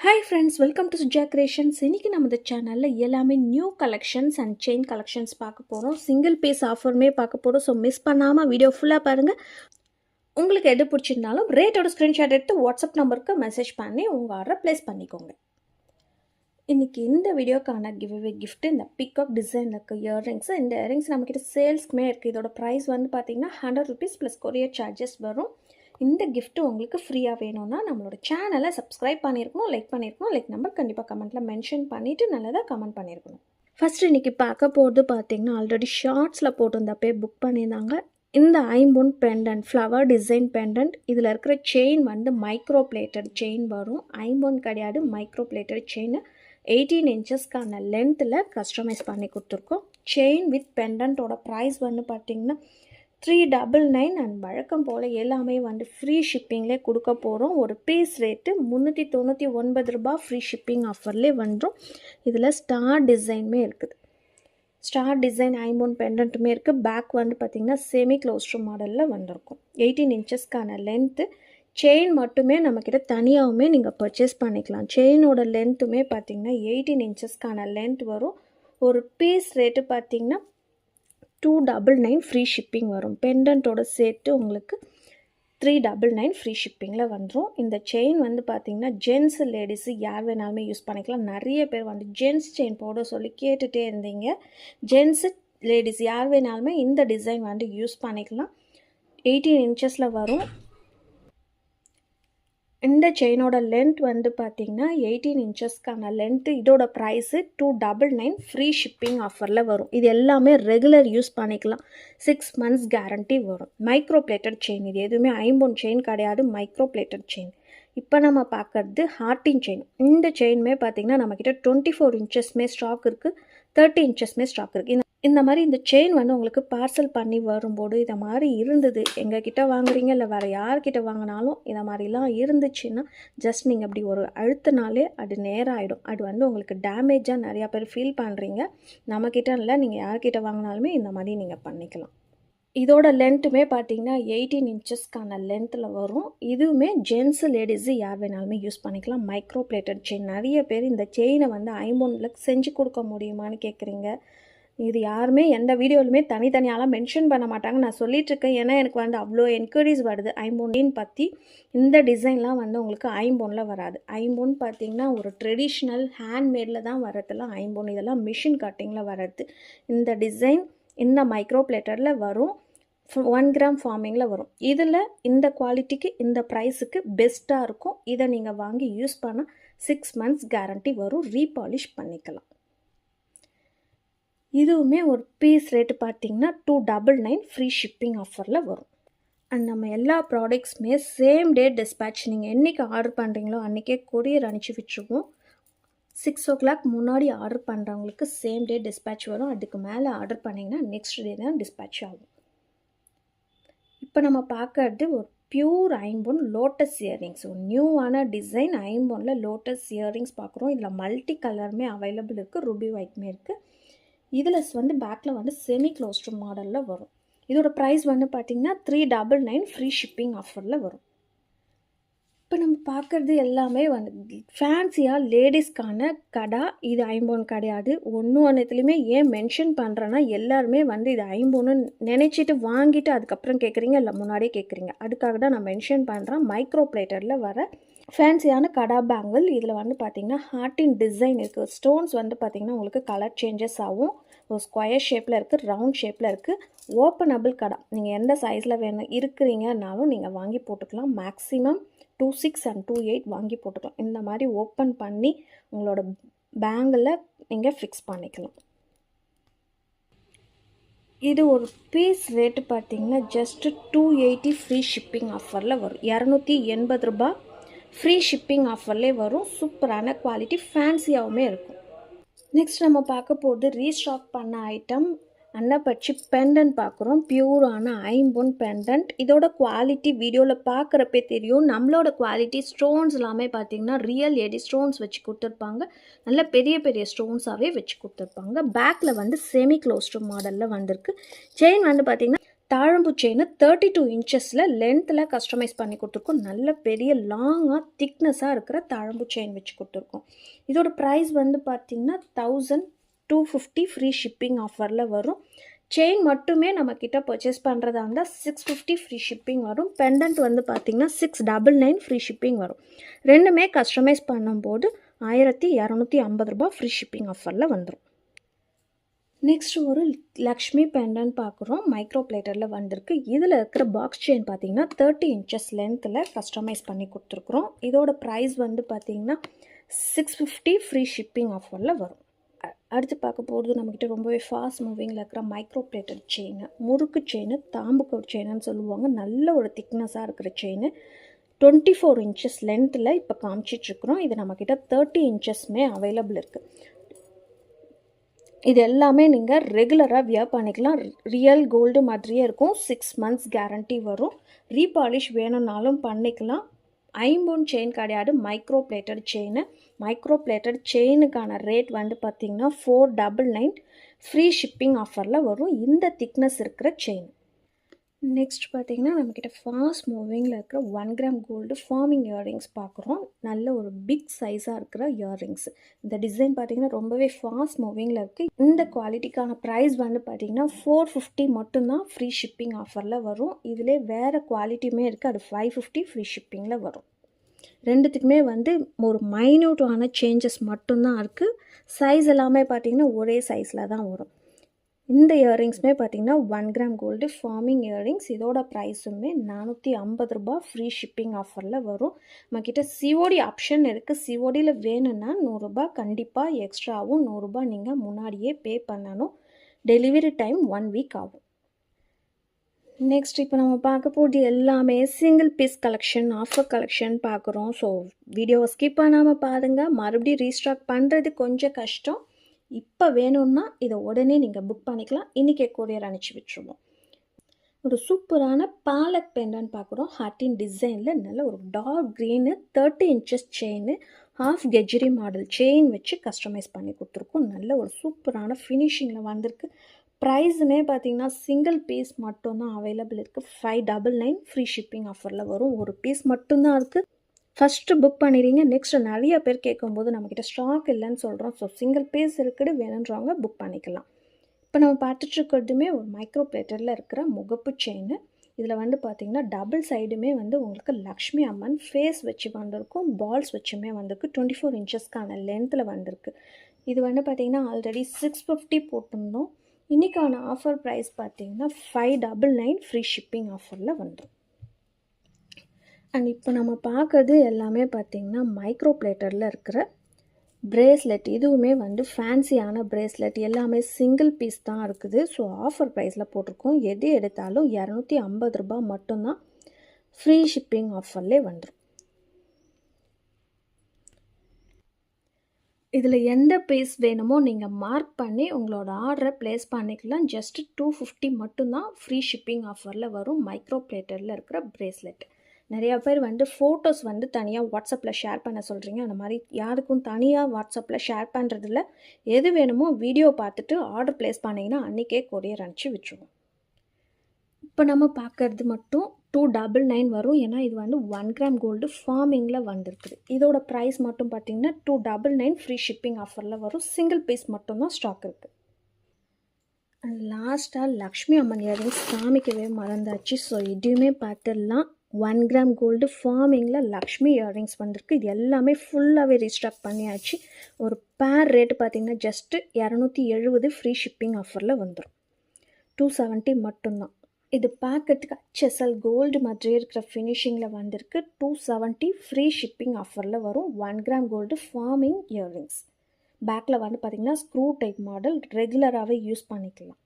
Hi friends, welcome to Suja Creations. இன்னைக்கு நம்ம சேனல்ல எல்லாமே new collections and chain collections பார்க்க போறோம். சிங்கிள் பீஸ் ஆஃபருமே பார்க்க போறோம். ஸோ மிஸ் பண்ணாம வீடியோ ஃபுல்லா பாருங்க. உங்களுக்கு எது பிடிச்சிருந்தாலும் ரேட்டோட ஸ்கிரீன்ஷாட் எடுத்து வாட்ஸ்அப் நம்பருக்கு மெசேஜ் பண்ணி உங்க ஆர்டரை பிளேஸ் பண்ணிக்கோங்க. இன்னைக்கு இந்த வீடியோக்கான கிவ்அவே கிஃப்ட் இந்த பிகாக் டிசைன்ல இருக்க இயர்ரிங்ஸ். இந்த இயர்ரிங்ஸ் நம்மக்கிட்ட சேல்ஸ்க்குமே இருக்குது. இதோட ப்ரைஸ் வந்து பார்த்தீங்கன்னா ₹100 ப்ளஸ் கொரியர் சார்ஜஸ் வரும். இந்த கிஃப்ட் உங்களுக்கு ஃப்ரீயாக வேணும்னா நம்மளோட சேனலை சப்ஸ்கிரைப் பண்ணியிருக்கணும், லைக் நம்பர் கண்டிப்பாக கமெண்ட்டில் மென்ஷன் பண்ணிவிட்டு நல்லதாக கமெண்ட் பண்ணியிருக்கணும். ஃபஸ்ட்டு இன்றைக்கி பார்க்க போகிறது பார்த்தீங்கன்னா ஆல்ரெடி ஷார்ட்ஸில் போட்டிருந்தப்பே புக் பண்ணியிருந்தாங்க. இந்த ஐம்பொன் பெண்டன்ட் ஃப்ளவர் டிசைன் பெண்டன்ட். இதில் இருக்கிற செயின் வந்து மைக்ரோ பிளேட்டட் செயின் வரும். ஐம்பொன் கிடையாது, மைக்ரோ பிளேட்டட் செயின். 18 இன்ச்சஸ்க்கான லென்த்தில் கஸ்டமைஸ் பண்ணி கொடுத்துருக்கோம். செயின் வித் பெண்டன்ட்டோட ப்ரைஸ் வந்து பார்த்திங்கன்னா $399 அண்ட் வழக்கம் போல் எல்லாமே வந்து ஃப்ரீ ஷிப்பிங்லேயே கொடுக்க போகிறோம். ஒரு பீஸ் ரேட்டு ₹399 ஃப்ரீ ஷிப்பிங் ஆஃபர்லேயே வந்துடும். இதில் ஸ்டார் டிசைனுமே இருக்குது. ஸ்டார் டிசைன் ஐம்பொன் பெண்டன்ட்டுமே இருக்குது. பேக் வந்து பார்த்திங்கன்னா செமி க்ளோஸ்ட்ரு மாடலில் வந்திருக்கும். 18 இன்ச்சஸ்க்கான லென்த்து. செயின் மட்டுமே நம்மக்கிட்ட தனியாகவுமே நீங்கள் பர்ச்சேஸ் பண்ணிக்கலாம். செயினோட லென்த்துமே பார்த்திங்கன்னா 18 இன்ச்சஸ்க்கான லென்த் வரும். ஒரு பீஸ் ரேட்டு பார்த்திங்கன்னா $299 ஃப்ரீ ஷிப்பிங் வரும். பெண்டன்ட்டோட சேர்த்து உங்களுக்கு $399 ஃப்ரீ ஷிப்பிங்கில் வந்துடும். இந்த செயின் வந்து பார்த்திங்கன்னா ஜென்ஸு லேடிஸு யார் வேணாலுமே யூஸ் பண்ணிக்கலாம். நிறைய பேர் வந்து ஜென்ஸ் செயின் போட சொல்லி கேட்டுகிட்டே இருந்தீங்க. ஜென்ஸு லேடிஸ் யார் வேணாலுமே இந்த டிசைன் வந்து யூஸ் பண்ணிக்கலாம். 18 இன்ச்சஸில் வரும். இந்த செயினோட லென்த் வந்து பார்த்திங்கன்னா 18 இன்ச்சஸ்க்கான லென்த்து. இதோட ப்ரைஸு $299 ஃப்ரீ ஷிப்பிங் ஆஃபரில் வரும். இது எல்லாமே ரெகுலர் யூஸ் பண்ணிக்கலாம். 6 months கேரண்டி வரும். Micro plated chain. இது எதுவுமே ஐம்பொன் செயின் கிடையாது, மைக்ரோ பிளேட்டட் செயின். இப்போ நம்ம பார்க்குறது ஹார்டின் செயின். இந்த செயினுமே பார்த்திங்கன்னா நம்மக்கிட்ட 24 இன்ச்சஸ்மே ஸ்டாக் இருக்குது, 30 இன்ச்சஸ்மே ஸ்டாக் இருக்குது. இந்த மாதிரி இந்த செயின் வந்து உங்களுக்கு பார்சல் பண்ணி வரும்போது இதை மாதிரி இருந்தது, எங்ககிட்ட வாங்குறீங்க இல்லை வேறு யார்கிட்ட வாங்கினாலும் இதை மாதிரிலாம் இருந்துச்சுன்னா ஜஸ்ட் நீங்கள் அப்படி ஒரு அழுத்தினாலே அது நேரம் ஆகிடும். அது வந்து உங்களுக்கு டேமேஜாக நிறையா பேர் ஃபீல் பண்ணுறீங்க. நம்மக்கிட்ட இல்லை, நீங்கள் யார்கிட்ட வாங்கினாலுமே இந்த மாதிரி நீங்கள் பண்ணிக்கலாம். இதோட லென்த்துமே பார்த்தீங்கன்னா 18 இன்ச்சஸ்க்கான லென்த்தில் வரும். இதுவுமே ஜென்ஸு லேடிஸு யார் வேணாலுமே யூஸ் பண்ணிக்கலாம். Micro plated chain. நிறைய பேர் இந்த செயினை வந்து ஐம்பொன்னில் செஞ்சு கொடுக்க முடியுமான்னு கேட்குறீங்க. இது யாருமே எந்த வீடியோலுமே தனித்தனியாலாம் மென்ஷன் பண்ண மாட்டாங்க. நான் சொல்லிகிட்ருக்கேன், ஏன்னா எனக்கு வந்து அவ்வளோ என்கொயரிஸ் வருது ஐம்பொன் பற்றி. இந்த டிசைன்லாம் வந்து உங்களுக்கு ஐம்பொன்னில் வராது. ஐம்பொன் பார்த்திங்கன்னா ஒரு ட்ரெடிஷ்னல் ஹேண்ட்மேடில் தான் வரதெல்லாம் ஐம்பொன். இதெல்லாம் மிஷின் கட்டிங்கில் வர்றது. இந்த டிசைன் இந்த மைக்ரோ பிளேட்டரில் வரும். 1 கிராம் ஃபார்மிங்கில் வரும். இதில் இந்த குவாலிட்டிக்கு இந்த ப்ரைஸுக்கு பெஸ்ட்டாக இருக்கும். இதை நீங்கள் வாங்கி யூஸ் பண்ணால் 6 months கேரண்டி வரும். ரீபாலிஷ் பண்ணிக்கலாம். இதுவுமே ஒரு பீஸ் ரேட்டு பார்த்திங்கன்னா $299 ஃப்ரீ ஷிப்பிங் ஆஃபரில் வரும். அண்ட் நம்ம எல்லா ப்ராடக்ட்ஸுமே சேம் டே டிஸ்பேட்ச். நீங்கள் என்றைக்கு ஆர்டர் பண்ணுறீங்களோ அன்றைக்கே கொரியர் அனுப்பிச்சி விட்டுருவோம். 6 o'clock முன்னாடி ஆர்டர் பண்ணுறவங்களுக்கு சேம் டே டிஸ்பேட்ச் வரும். அதுக்கு மேலே ஆர்டர் பண்ணிங்கன்னா நெக்ஸ்ட் டே தான் டிஸ்பேட்ச் ஆகும். இப்போ நம்ம பார்க்கறது ஒரு பியூர் ஐம்பொன் லோட்டஸ் இயரிங்ஸ். ஒரு நியூவான டிசைன் ஐம்பொனில் லோட்டஸ் இயரிங்ஸ் பார்க்குறோம். இதில் மல்டி கலருமே அவைலபிள் இருக்குது, ரூபி ஒயிட்மே இருக்குது. இதில் வந்து பேக்கில் வந்து செமி க்ளோஸ்டு மாடலில் வரும். இதோட ப்ரைஸ் வந்து பார்த்திங்கன்னா $399 ஃப்ரீ ஷிப்பிங் ஆஃபரில் வரும். இப்போ நம்ம பார்க்குறது எல்லாமே வந்து ஃபேன்சியாக லேடிஸ்க்கான கடா. இது ஐம்பொன் கிடையாது. ஒன்றுத்துலேயுமே ஏன் மென்ஷன் பண்ணுறேன்னா எல்லாருமே வந்து இது ஐம்பொன்னு நினச்சிட்டு வாங்கிட்டு அதுக்கப்புறம் கேட்குறீங்க, இல்லை முன்னாடியே கேட்குறீங்க. அதுக்காக தான் நான் மென்ஷன் பண்ணுறேன். மைக்ரோ பிளேட்டரில் வர ஃபேன்சியான கடா பேங்கிள். இதில் வந்து பார்த்திங்கன்னா ஹார்ட்டின் டிசைன் இருக்குது. ஸ்டோன்ஸ் வந்து பார்த்திங்கன்னா உங்களுக்கு கலர் சேஞ்சஸ் ஆகும். ஒரு ஸ்கொயர் ஷேப்பில் இருக்குது, ரவுண்ட் ஷேப்பில் இருக்குது. ஓப்பனபிள் கடா. நீங்கள் எந்த சைஸில் வேணும் இருக்கிறீங்கன்னாலும் நீங்கள் வாங்கி போட்டுக்கலாம். மேக்ஸிமம் 26 and 28 வாங்கி போட்டுக்கலாம். இந்த மாதிரி ஓப்பன் பண்ணி உங்களோட பேங்கில் நீங்கள் ஃபிக்ஸ் பண்ணிக்கலாம். இது ஒரு பீஸ் ரேட்டு பார்த்திங்கன்னா ஜஸ்ட்டு $280 ஃப்ரீ ஷிப்பிங் ஆஃபரில் வரும். $280 ஃப்ரீ ஷிப்பிங் ஆஃபர்லேயே வரும். சூப்பரான குவாலிட்டி, ஃபேன்சியாகவுமே இருக்கும். நெக்ஸ்ட் நம்ம பார்க்க போகிறது ரீஸ்டாக் பண்ண ஐட்டம் அன்னப்பச்சி பெண்டன்ட் பார்க்குறோம். பியூரான ஐம்பொன் பெண்டன்ட். இதோட குவாலிட்டி வீடியோவில் பார்க்குறப்பே தெரியும். நம்மளோட குவாலிட்டி ஸ்டோன்ஸ் எல்லாமே பார்த்திங்கன்னா ரியல் எடி ஸ்டோன்ஸ் வச்சு கொடுத்துருப்பாங்க. நல்ல பெரிய பெரிய ஸ்டோன்ஸாகவே வச்சு கொடுத்துருப்பாங்க. பேக்கில் வந்து செமி க்ளோஸ்டு மாடலில் வந்திருக்கு. செயின் வந்து பார்த்திங்கன்னா தாழம்பூ செயின் 32 இன்ச்சஸில் லென்த்தில் கஸ்டமைஸ் பண்ணி கொடுத்துருக்கோம். நல்ல பெரிய லாங்காக திக்னஸாக இருக்கிற தாழம்பூ செயின் வச்சு கொடுத்துருக்கோம். இதோட ப்ரைஸ் வந்து பார்த்திங்கன்னா 1250 ஃப்ரீ ஷிப்பிங் ஆஃபரில் வரும். செயின் மட்டுமே நம்மக்கிட்ட பர்ச்சேஸ் பண்ணுறதா இருந்தால் 650 ஃப்ரீ ஷிப்பிங் வரும். பெண்டன்ட் வந்து பார்த்திங்கன்னா 699 ஃப்ரீ ஷிப்பிங் வரும். ரெண்டுமே கஸ்டமைஸ் பண்ணும்போது 1250 ரூபா ஃப்ரீ ஷிப்பிங் ஆஃபரில் வந்துடும். நெக்ஸ்ட் ஒரு லக்ஷ்மி பெண்டன்ட் பார்க்குறோம். மைக்ரோ பிளேட்டரில் வந்திருக்கு. இதில் இருக்கிற பாக்ஸ் செயின் பார்த்திங்கன்னா 30 இன்ச்சஸ் லென்த்தில் கஸ்டமைஸ் பண்ணி கொடுத்துருக்குறோம். இதோட ப்ரைஸ் வந்து பார்த்திங்கன்னா 650 ஃப்ரீ ஷிப்பிங் ஆஃபரில் வரும். அடுத்து பார்க்க போகிறது நம்மக்கிட்ட ரொம்பவே ஃபாஸ்ட் மூவிங்கில் இருக்கிற மைக்ரோ பிளேட்டர் செயின், முறுக்கு செயின், தாம்புக்கோட் செயின்னு சொல்லுவாங்க. நல்ல ஒரு திக்னஸாக இருக்கிற செயின் 24 இன்ச்சஸ் லென்த்தில் இப்போ காமிச்சிட்ருக்குறோம். இது நம்மக்கிட்ட 30 இன்ச்சஸ்மே அவைலபிள் இருக்குது. இது எல்லாமே நீங்கள் ரெகுலராக வியர் பண்ணிக்கலாம். ரியல் கோல்டு மாதிரியே இருக்கும். 6 months கேரண்டி வரும். ரீபாலிஷ் வேணும்னாலும் பண்ணிக்கலாம். ஐம்பொன் செயின் கிடையாது, micro plated chain. Micro plated செயினுக்கான ரேட் வந்து பார்த்திங்கன்னா 499 ஃப்ரீ ஷிப்பிங் ஆஃபரில் வரும் இந்த திக்னஸ் இருக்கிற செயின். நெக்ஸ்ட் பார்த்திங்கன்னா நம்மக்கிட்ட ஃபாஸ்ட் மூவிங்கில் இருக்கிற 1 கிராம் கோல்டு ஃபார்மிங் இயரிங்ஸ் பார்க்குறோம். நல்ல ஒரு பிக் சைஸாக இருக்கிற இயரிங்ஸ். இந்த டிசைன் பார்த்திங்கன்னா ரொம்பவே ஃபாஸ்ட் மூவிங்கில் இருக்குது. இந்த குவாலிட்டிக்கான ப்ரைஸ் வந்து பார்த்திங்கன்னா 450 மட்டும்தான் ஃப்ரீ ஷிப்பிங் ஆஃபரில் வரும். இதிலே வேறு குவாலிட்டியுமே இருக்குது, அது 550 ஃப்ரீ ஷிப்பிங்கில் வரும். ரெண்டுத்துக்குமே வந்து ஒரு மைன்யூட்டான சேஞ்சஸ் மட்டும்தான் இருக்குது. சைஸ் எல்லாமே பார்த்திங்கன்னா ஒரே சைஸில் தான் வரும். இந்த இயரிங்ஸுமே பார்த்திங்கன்னா 1 கிராம் கோல்டு ஃபார்மிங் இயரிங்ஸ். இதோட ப்ரைஸுமே 450 ரூபா ஃப்ரீ ஷிப்பிங் ஆஃபரில் வரும். நம்மக்கிட்ட சிஓடி ஆப்ஷன் இருக்குது. சிஓடியில் வேணும்னா 100 ரூபா கண்டிப்பாக எக்ஸ்ட்ராவும் 100 ரூபா நீங்கள் முன்னாடியே பே பண்ணணும். டெலிவரி டைம் 1 வீக் ஆகும். நெக்ஸ்ட் இப்போ நம்ம பார்க்க போகிறது எல்லாமே single piece collection, offer collection பார்க்குறோம். ஸோ வீடியோவை ஸ்கிப் பண்ணாமல் பாருங்கள். மறுபடியும் ரீஸ்டாக் பண்ணுறது கொஞ்சம் கஷ்டம். இப்போ வேணும்னா இதை உடனே நீங்கள் புக் பண்ணிக்கலாம். இன்றைக்கே கொரியர் அனுப்பிச்சி விட்டுருவோம். ஒரு சூப்பரான பாலக் பெண்டன்ட் பார்க்குறோம். ஹார்ட்டின் டிசைனில் நல்ல ஒரு dark green 30 inches chain, half கெஜ்ரி மாடல் செயின் வச்சு கஸ்டமைஸ் பண்ணி கொடுத்துருக்கோம். நல்ல ஒரு சூப்பரான ஃபினிஷிங்கில் வந்திருக்கு. ப்ரைஸுமே பார்த்திங்கன்னா சிங்கிள் பீஸ் மட்டும்தான் அவைலபிள் இருக்குது. 599 ஃப்ரீ ஷிப்பிங் ஆஃபரில் வரும். ஒரு பீஸ் மட்டும்தான் இருக்குது. ஃபஸ்ட்டு புக் பண்ணிடுங்க. நெக்ஸ்ட் நிறைய பேர் கேட்கும்போது நம்மக்கிட்ட ஸ்டாக் இல்லைன்னு சொல்கிறோம். ஸோ சிங்கிள் பீஸ் இருக்குது, வேணுன்றவங்க புக் பண்ணிக்கலாம். இப்போ நம்ம பார்த்துட்ருக்கிறதுமே ஒரு மைக்ரோ பிளேட்டரில் இருக்கிற முகப்பு செயின். இதில் வந்து பார்த்திங்கன்னா டபுள் சைடுமே வந்து உங்களுக்கு லக்ஷ்மி அம்மன் ஃபேஸ் வச்சு வந்திருக்கும். பால்ஸ் வச்சுமே வந்திருக்கு. 24 இன்ச்சஸ்க்கான லென்த்தில் வந்திருக்கு. இது வந்து பார்த்திங்கன்னா ஆல்ரெடி 650 போட்டிருந்தோம். இன்றைக்கான ஆஃபர் ப்ரைஸ் பார்த்திங்கன்னா 599 ஃப்ரீ ஷிப்பிங் ஆஃபரில் வந்துடும். அண்ட் இப்போ நம்ம பார்க்குறது எல்லாமே பார்த்திங்கன்னா மைக்ரோ பிளேட்டரில் இருக்கிற பிரேஸ்லெட். இதுவுமே வந்து ஃபேன்சியான பிரேஸ்லெட். எல்லாமே சிங்கிள் பீஸ் தான் இருக்குது. ஸோ ஆஃபர் ப்ரைஸில் போட்டிருக்கோம். எது எடுத்தாலும் 250 ரூபா மட்டும்தான் ஃப்ரீ ஷிப்பிங் ஆஃபர்லேயே வந்துடும். இதில் எந்த பீஸ் வேணுமோ நீங்கள் மார்க் பண்ணி உங்களோட ஆர்டரை ப்ளேஸ் பண்ணிக்கலாம். ஜஸ்ட் 250 மட்டும்தான் ஃப்ரீ ஷிப்பிங் ஆஃபரில் வரும் மைக்ரோ பிளேட்டரில் இருக்கிற பிரேஸ்லெட். நிறையா பேர் வந்து ஃபோட்டோஸ் வந்து தனியாக வாட்ஸ்அப்பில் ஷேர் பண்ண சொல்கிறீங்க. அந்த மாதிரி யாருக்கும் தனியாக வாட்ஸ்அப்பில் ஷேர் பண்ணுறதில்ல. எது வேணுமோ வீடியோ பார்த்துட்டு ஆர்டர் ப்ளேஸ் பண்ணிங்கன்னா அன்றைக்கே கொரியர் அனுப்பிச்சி விட்டுருவோம். இப்போ நம்ம பார்க்குறது மட்டும் 299 வரும். ஏன்னா இது வந்து 1 கிராம் கோல்டு ஃபார்மிங்கில் வந்திருக்குது. இதோட ப்ரைஸ் மட்டும் பார்த்திங்கன்னா 299 ஃப்ரீ ஷிப்பிங் ஆஃபரில் வரும். சிங்கிள் பீஸ் மட்டும்தான் ஸ்டாக் இருக்குது. அண்ட் லாஸ்ட்டாக லக்ஷ்மி அம்மன் இயரிங்ஸ் காமிக்கவே மறந்தாச்சு. ஸோ இதுவுமே பார்த்துடலாம். 1 கிராம் கோல்டு ஃபார்மிங்கில் லக்ஷ்மி இயரிங்ஸ் வந்திருக்கு. இது எல்லாமே ஃபுல்லாகவே ரீஸ்டாக் பண்ணியாச்சு. ஒரு பேர் ரேட்டு பார்த்திங்கன்னா ஜஸ்ட்டு 270 ஃப்ரீ ஷிப்பிங் ஆஃபரில் வந்துடும். 270 மட்டும்தான். இது பார்க்கறதுக்கு HSL கோல்டு மாதிரியே இருக்கிற ஃபினிஷிங்கில் வந்திருக்கு. 270 ஃப்ரீ ஷிப்பிங் ஆஃபரில் வரும். 1 கிராம் கோல்டு ஃபார்மிங் இயரிங்ஸ். பேக்கில் வந்து பார்த்திங்கன்னா ஸ்க்ரூ டைப் மாடல், ரெகுலராகவே யூஸ் பண்ணிக்கலாம்.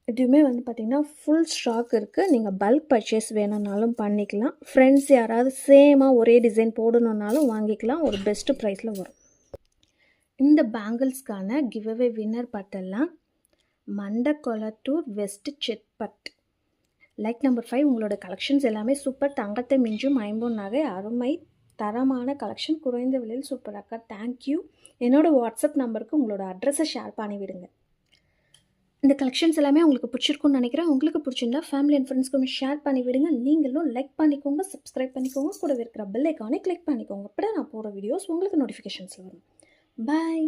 இதுவுமே வந்து பார்த்திங்கன்னா ஃபுல் ஸ்டாக் இருக்குது. நீங்கள் பல்க் பர்ச்சேஸ் வேணும்னாலும் பண்ணிக்கலாம். ஃப்ரெண்ட்ஸ் யாராவது சேமாக ஒரே டிசைன் போடணுன்னாலும் வாங்கிக்கலாம். ஒரு பெஸ்ட்டு ப்ரைஸில் வரும். இந்த பேங்கிள்ஸ்க்கான giveaway winner பார்த்தெல்லாம் மண்டக்கொளத்தூர் west செட்பட். Like number 5 உங்களோட கலெக்ஷன்ஸ் எல்லாமே சூப்பர். தங்கத்தை மிஞ்சும் ஐம்பொன் நகை அருமை தரமான கலெக்ஷன், குறைந்த விலையில் சூப்பர் அக்கா. தேங்க்யூ. என்னோடய வாட்ஸ்அப் நம்பருக்கு உங்களோட அட்ரஸை ஷேர் பண்ணிவிடுங்க. இந்த கலெக்ஷன்ஸ் எல்லாமே உங்களுக்கு பிடிச்சிருக்கும்னு நினைக்கிறேன். உங்களுக்கு பிடிச்சிருந்தா ஃபேமிலி அண்ட் ஃப்ரெண்ட்ஸ்க்கு ஷேர் பண்ணி விடுங்க. நீங்களும் லைக் பண்ணிக்கோங்க, சப்ஸ்கிரைப் பண்ணிக்கோங்க, கூடவே இருக்கிற பெல் ஐக்கானை கிளிக் பண்ணிக்கோங்க. அப்போ தான் நான் போடுற வீடியோஸ் உங்களுக்கு நோட்டிஃபிகேஷன்ஸில் வரும். பாய்.